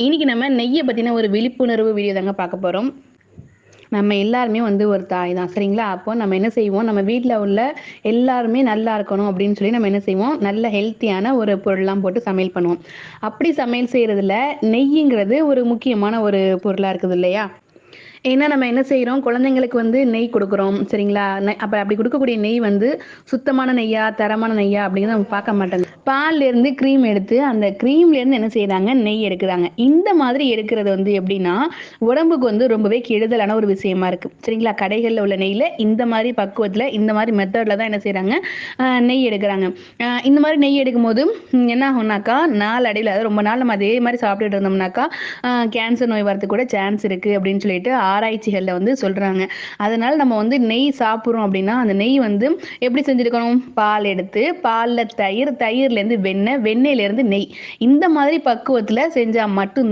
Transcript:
இன்னைக்கு நம்ம நெய்ய பத்தின ஒரு விழிப்புணர்வு வீடியோ தாங்க பார்க்க போறோம். நம்ம எல்லாருமே வந்து ஒரு தாய் தான். சரிங்களா? அப்போ நம்ம என்ன செய்வோம், நம்ம வீட்ல உள்ள எல்லாருமே நல்லா இருக்கணும் அப்படின்னு சொல்லி நம்ம என்ன செய்வோம், நல்ல ஹெல்த்தியான ஒரு பொருள்லாம் போட்டு சமையல் பண்ணுவோம். அப்படி சமையல் செய்றதுல நெய்யிங்கிறது ஒரு முக்கியமான ஒரு பொருளா இருக்குது இல்லையா? ஏன்னா நம்ம என்ன செய்றோம், குழந்தைங்களுக்கு வந்து நெய் குடுக்குறோம். சரிங்களா? அப்ப அப்படி குடுக்கக்கூடிய நெய் வந்து சுத்தமான நெய்யா, தரமான நெய்யா அப்படிங்கிறத நம்ம பார்க்க மாட்டோங்க. பால்லேருந்து கிரீம் எடுத்து, அந்த கிரீம்லேருந்து என்ன செய்றாங்க, நெய் எடுக்குறாங்க. இந்த மாதிரி எடுக்கிறது வந்து எப்படின்னா, உடம்புக்கு வந்து ரொம்பவே கெடுதலான ஒரு விஷயமா இருக்கு. சரிங்களா? கடைகள்ல உள்ள நெய்ல இந்த மாரி பக்குவத்துல, இந்த மாரி மெத்தட்ல தான் என்ன செய்றாங்க, நெய் எடுக்குறாங்க. இந்த மாரி நெய் எடுக்கும்போது என்ன ஆகும்னாக்கா, நாளடைவில அதாவது ரொம்ப நாள் நம்ம அதே மாரி சாப்பிட்டுட்டு இருந்தோம்னாக்கா, கேன்சர் நோய் வரதுக்கு கூட சான்ஸ் இருக்கு அப்படின்னு சொல்லிட்டு ஆராய்ச்சிகள்ல வந்து சொல்றாங்க. அதனால நம்ம வந்து நெய் சாப்பிடுறோம் அப்படின்னா, அந்த நெய் வந்து எப்படி செஞ்சிருக்கணும்? பால் எடுத்து, பால்ல தயிர், தயிர்லேருந்து வெண்ணெய், வெண்ணெயிலேருந்து நெய். இந்த மாதிரி பக்குவத்துல செஞ்சா மட்டும்